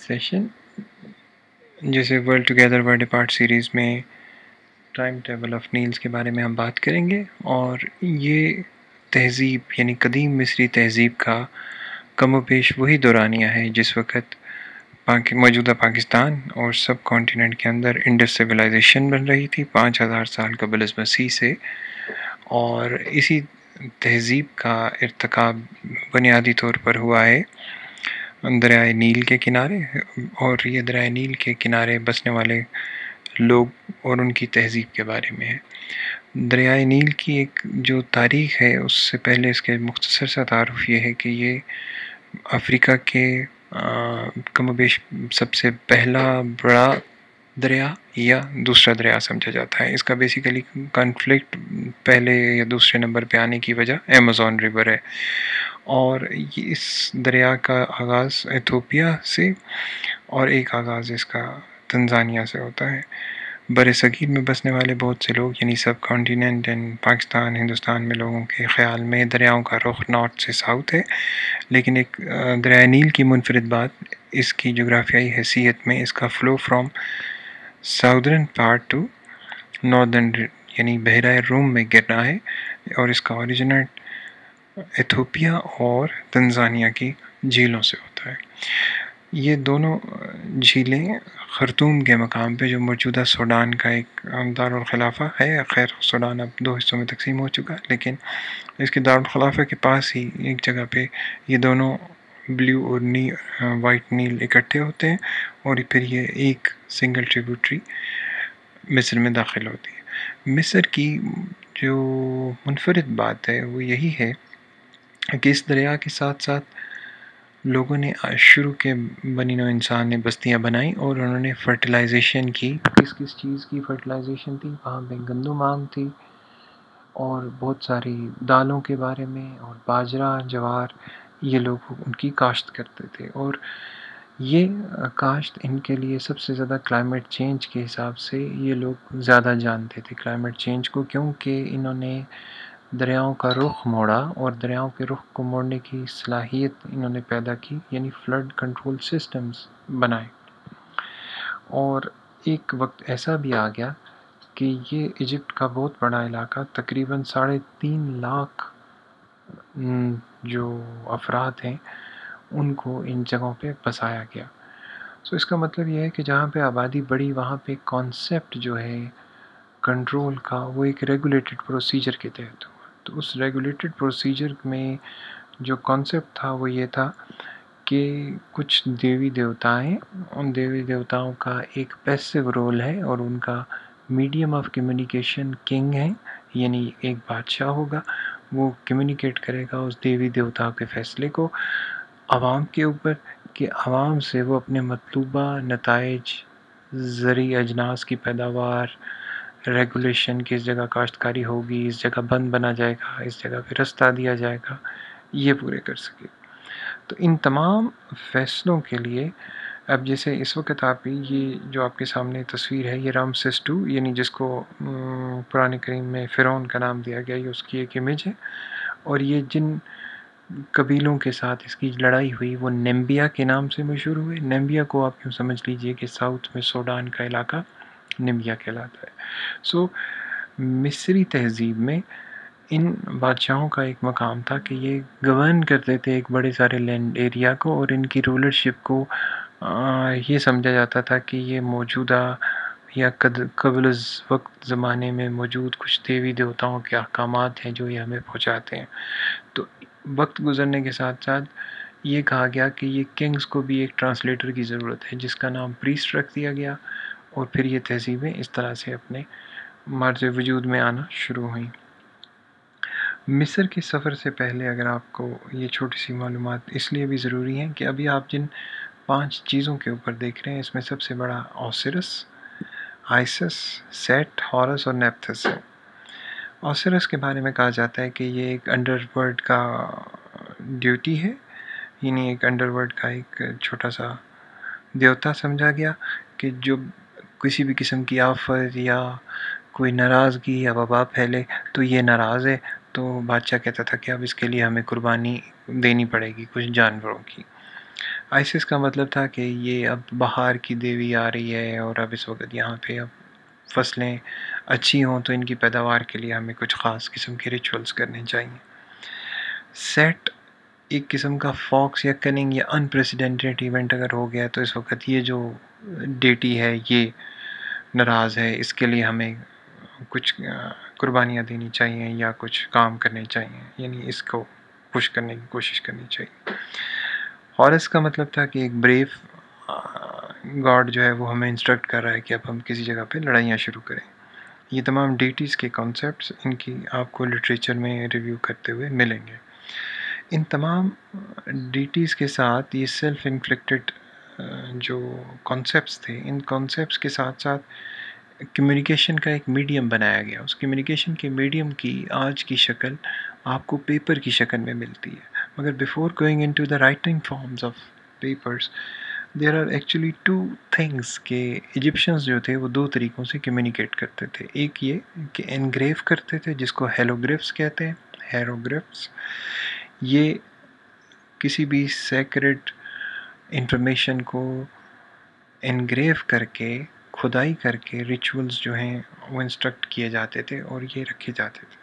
Session جیسے world together world apart series میں time table of nails کے بارے میں ہم بات کریں گے، اور یہ تہذیب یعنی قدیم مصری تہذیب کا کم و بیش وہی دورانیہ ہے جس وقت موجودہ پاکستان اور سب کانٹیننٹ کے اندر انڈس سویلائزیشن بن رہی تھی 5000 سال قبل از مسیح سے، اور اسی تہذیب کا ارتکاب بنیادی طور پر ہوا ہے دریائے نیل کے کنارے، اور یہ دریائے نیل کے کنارے بسنے والے لوگ اور ان کی تہذیب کے بارے میں ہے۔ دریائے نیل کی ایک جو تاریخ ہے، اس سے پہلے اس کے مختصر سا تعارف یہ ہے کہ یہ افریقہ کے کم و بیش سب سے پہلا بڑا دریا یا دوسرا دریا سمجھا جاتا ہے۔ اس کا بیسیکلی کنفلکٹ پہلے یا دوسرے نمبر پہ آنے کی وجہ ایمیزون ریور ہے، اور اس دریا کا آغاز ایتھوپیا سے اور ایک آغاز اس کا تنزانیہ سے ہوتا ہے۔ بر صغیر میں بسنے والے بہت سے لوگ یعنی سب کانٹیننٹ اینڈ پاکستان ہندوستان میں لوگوں کے خیال میں دریاؤں کا رخ نارتھ سے ساؤتھ ہے، لیکن ایک دریائے نیل کی منفرد بات اس کی جغرافیائی حیثیت میں اس کا flow from southern part to northern یعنی بحیرہ روم میں گرنا ہے، اور اس کا اوریجنیٹ ایتھوپیا اور تنزانیہ کی جھیلوں سے ہوتا ہے۔ یہ دونوں جھیلیں خرطوم کے مقام پہ جو موجودہ سوڈان کا ایک دارالخلافہ ہے، خیر سوڈان اب 2 حصوں میں تقسیم ہو چکا، لیکن اس کے دارالخلافہ کے پاس ہی ایک جگہ پہ یہ دونوں بلیو اور وائٹ نیل اکٹھے ہوتے ہیں، اور پھر یہ ایک سنگل ٹریبیوٹری مصر میں داخل ہوتی ہے۔ مصر کی جو منفرد بات ہے وہ یہی ہے کہ اس دریا کے ساتھ ساتھ لوگوں نے شروع کے بنی نوع انسان نے بستیاں بنائیں، اور انہوں نے فرٹیلائزیشن کی۔ کس چیز کی فرٹیلائزیشن تھی؟ وہاں پہ گندم عام تھی، اور بہت ساری دالوں کے بارے میں، اور باجرہ، جوار، یہ لوگ ان کی کاشت کرتے تھے، اور یہ کاشت ان کے لیے سب سے زیادہ کلائمیٹ چینج کے حساب سے یہ لوگ زیادہ جانتے تھے کلائمیٹ چینج کو، کیونکہ انہوں نے دریاؤں کا رخ موڑا، اور دریاؤں کے رخ کو موڑنے کی صلاحیت انہوں نے پیدا کی، یعنی فلڈ کنٹرول سسٹمز بنائے۔ اور ایک وقت ایسا بھی آ گیا کہ یہ ایجپٹ کا بہت بڑا علاقہ تقریباً 3.5 لاکھ جو افراد ہیں ان کو ان جگہوں پہ بسایا گیا۔ سو اس کا مطلب یہ ہے کہ جہاں پہ آبادی بڑی وہاں پہ کانسیپٹ جو ہے کنٹرول کا وہ ایک ریگولیٹڈ پروسیجر کے تحت ہوا۔ تو اس ریگولیٹڈ پروسیجر میں جو کانسیپٹ تھا وہ یہ تھا کہ کچھ دیوی دیوتا ہیں، ان دیوی دیوتاؤں کا ایک پیسو رول ہے، اور ان کا میڈیم آف کمیونیکیشن کنگ ہے، یعنی ایک بادشاہ ہوگا، وہ کمیونیکیٹ کرے گا اس دیوی دیوتا کے فیصلے کو عوام کے اوپر، کہ عوام سے وہ اپنے مطلوبہ نتائج، زرعی اجناس کی پیداوار، ریگولیشن کہ اس جگہ کاشتکاری ہوگی، اس جگہ بند بنا جائے گا، اس جگہ پہ رستہ دیا جائے گا، یہ پورے کر سکے۔ تو ان تمام فیصلوں کے لیے اب جیسے اس وقت آپ یہ جو آپ کے سامنے تصویر ہے، یہ رامسیس II یعنی جس کو قرآن کریم میں فرعون کا نام دیا گیا، یہ اس کی ایک امیج ہے، اور یہ جن قبیلوں کے ساتھ اس کی لڑائی ہوئی وہ نیمبیا کے نام سے مشہور ہوئے۔ نیمبیا کو آپ کیوں سمجھ لیجئے کہ ساؤتھ میں سوڈان کا علاقہ نیمبیا کہلاتا ہے۔ سو مصری تہذیب میں ان بادشاہوں کا ایک مقام تھا کہ یہ گورن کرتے تھے ایک بڑے سارے لینڈ ایریا کو، اور ان کی رولرشپ کو یہ سمجھا جاتا تھا کہ یہ موجودہ یا قبل از وقت زمانے میں موجود کچھ دیوی دیوتاؤں کے احکامات ہیں جو یہ ہمیں پہنچاتے ہیں۔ تو وقت گزرنے کے ساتھ ساتھ یہ کہا گیا کہ یہ کنگز کو بھی ایک ٹرانسلیٹر کی ضرورت ہے، جس کا نام پریسٹ رکھ دیا گیا، اور پھر یہ تہذیبیں اس طرح سے اپنے مرز وجود میں آنا شروع ہوئیں۔ مصر کے سفر سے پہلے اگر آپ کو یہ چھوٹی سی معلومات اس لیے بھی ضروری ہیں کہ ابھی آپ جن 5 چیزوں کے اوپر دیکھ رہے ہیں، اس میں سب سے بڑا اوسیرس، آئسس، سیٹ، ہارس اور نیپتھس ہے۔ اوسیرس کے بارے میں کہا جاتا ہے کہ یہ ایک انڈر ورلڈ کا ڈیوٹی ہے، یعنی ایک انڈر ورلڈ کا ایک چھوٹا سا دیوتا سمجھا گیا کہ جو کسی بھی قسم کی آفت یا کوئی ناراضگی یا وبا پھیلے تو یہ ناراض ہے، تو بادشاہ کہتا تھا کہ اب اس کے لیے ہمیں قربانی دینی پڑے گی کچھ جانوروں کی۔ آئسس کا مطلب تھا کہ یہ اب بہار کی دیوی آ رہی ہے اور اب اس وقت یہاں پہ اب فصلیں اچھی ہوں تو ان کی پیداوار کے لیے ہمیں کچھ خاص قسم کے ریچولز کرنے چاہیے. سیٹ ایک قسم کا فاکس یا کننگ یا انپریسیڈنٹڈ ایونٹ اگر ہو گیا تو اس وقت یہ جو ڈیٹی ہے یہ ناراض ہے، اس کے لیے ہمیں کچھ قربانیاں دینی چاہیے یا کچھ کام کرنے چاہیے، یعنی اس کو خوش کرنے کی کوشش کرنی چاہیے. ہارس کا مطلب تھا کہ ایک بریو گاڈ جو ہے وہ ہمیں انسٹرکٹ کر رہا ہے کہ اب ہم کسی جگہ پہ لڑائیاں شروع کریں. یہ تمام ڈیٹیز کے کانسیپٹس ان کی آپ کو لٹریچر میں ریویو کرتے ہوئے ملیں گے. ان تمام ڈیٹیز کے ساتھ یہ سیلف انفلکٹڈ جو کانسیپٹس تھے، ان کانسیپٹس کے ساتھ ساتھ کمیونیکیشن کا ایک میڈیم بنایا گیا. اس کمیونیکیشن کے میڈیم کی آج کی شکل آپ کو پیپر کی شکل میں ملتی ہے. مگر before going into the writing forms of papers there are actually two things کہ ایجپشنز جو تھے وہ دو طریقوں سے کمیونیکیٹ کرتے تھے. ایک یہ کہ انگریو کرتے تھے جس کو ہیروگرفس کہتے ہیں، ہیروگرفس. یہ کسی بھی سیکرڈ انفارمیشن کو انگریو کر کے کھدائی کر کے ریچولز جو ہیں وہ انسٹرکٹ کیے جاتے تھے اور یہ رکھے جاتے تھے.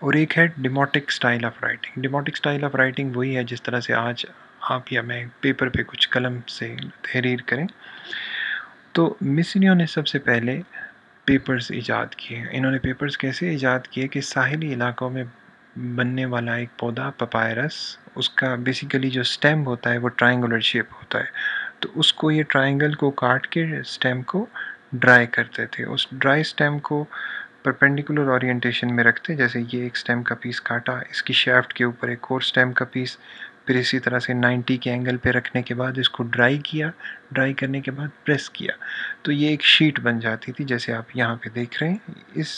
اور ایک ہے demotic style of writing. Demotic style of writing وہی ہے جس طرح سے آج آپ یا میں پیپر پہ کچھ قلم سے تحریر کریں. تو مصریوں نے سب سے پہلے پیپرز ایجاد کیے. انہوں نے پیپرز کیسے ایجاد کیے کہ ساحلی علاقوں میں بننے والا ایک پودا پپائرس، اس کا بیسیکلی جو سٹیم ہوتا ہے وہ ٹرائنگولر شیپ ہوتا ہے، تو اس کو یہ ٹرائنگل کو کاٹ کے سٹیم کو ڈرائی کرتے تھے. اس ڈرائی سٹیم کو پرپینڈیکولر اورینٹیشن میں رکھتے، جیسے یہ ایک سٹیم کا پیس کاٹا، اس کی شیفٹ کے اوپر ایک اور سٹیم کا پیس، پھر اسی طرح سے 90 کے اینگل پہ رکھنے کے بعد اس کو ڈرائی کیا، ڈرائی کرنے کے بعد پریس کیا، تو یہ ایک شیٹ بن جاتی تھی جیسے آپ یہاں پہ دیکھ رہے ہیں. اس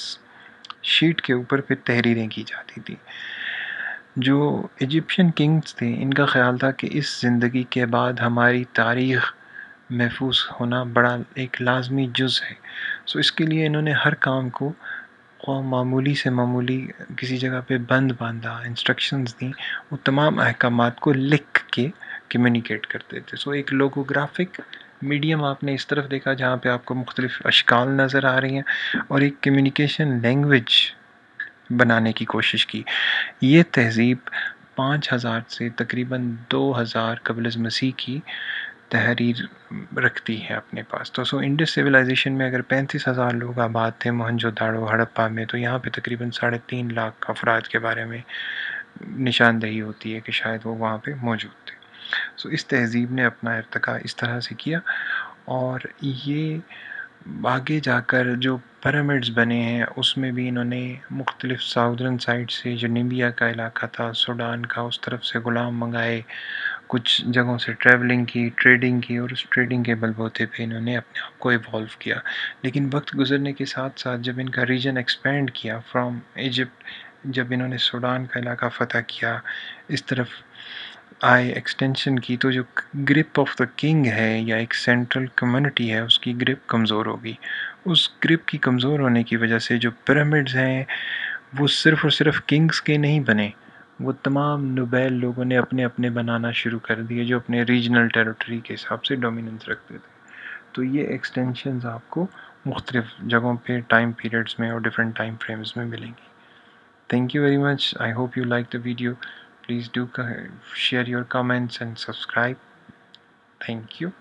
شیٹ کے اوپر پھر تحریریں کی جاتی تھی. جو ایجپشین کنگز تھے ان کا خیال تھا کہ اس زندگی کے بعد ہماری تاریخ محفوظ ہونا بڑا ایک لازمی جز ہے. سو اس کے لیے انہوں نے ہر کام کو معمولی سے معمولی کسی جگہ پہ بند باندھا، انسٹرکشنز دیں، وہ تمام احکامات کو لکھ کے کمیونیکیٹ کرتے تھے. سو ایک لوگوگرافک میڈیم آپ نے اس طرف دیکھا جہاں پہ آپ کو مختلف اشکال نظر آ رہی ہیں، اور ایک کمیونیکیشن لینگویج بنانے کی کوشش کی. یہ تہذیب 5000 سے تقریباً 2000 قبل از مسیح کی تحریر رکھتی ہے اپنے پاس. تو انڈس سویلائزیشن میں اگر 35,000 لوگ آباد تھے موہنجو داڑو ہڑپا میں، تو یہاں پہ تقریباً 3.5 لاکھ افراد کے بارے میں نشاندہی ہوتی ہے کہ شاید وہ وہاں پہ موجود تھے. سو اس تہذیب نے اپنا ارتقاء اس طرح سے کیا، اور یہ آگے جا کر جو پیرامڈز بنے ہیں اس میں بھی انہوں نے مختلف ساؤدرن سائڈ سے، جو نیمبیا کا علاقہ تھا، سوڈان کا، اس طرف سے غلام منگائے، کچھ جگہوں سے ٹریولنگ کی، ٹریڈنگ کی، اور اس ٹریڈنگ کے بلبوتے پہ انہوں نے اپنے آپ کو ایوالو کیا. لیکن وقت گزرنے کے ساتھ ساتھ جب ان کا ریجن ایکسپینڈ کیا فرام ایجپٹ، جب انہوں نے سوڈان کا علاقہ فتح کیا، اس طرف آئے ایکسٹینشن کی، تو جو گرپ آف دا کنگ ہے یا ایک سینٹرل کمیونٹی ہے اس کی گرپ کمزور ہوگی. اس گرپ کی کمزور ہونے کی وجہ سے جو پیرامڈز ہیں وہ صرف اور صرف کنگز کے نہیں بنے، وہ تمام نوبیل لوگوں نے اپنے اپنے بنانا شروع کر دیے جو اپنے ریجنل ٹیریٹری کے حساب سے ڈومیننس رکھتے تھے. تو یہ ایکسٹینشنز آپ کو مختلف جگہوں پہ ٹائم پیریڈز میں اور ڈفرینٹ ٹائم فریمز میں ملیں گی. Thank you very much. I hope you liked the video. Please do share your comments and subscribe. Thank you.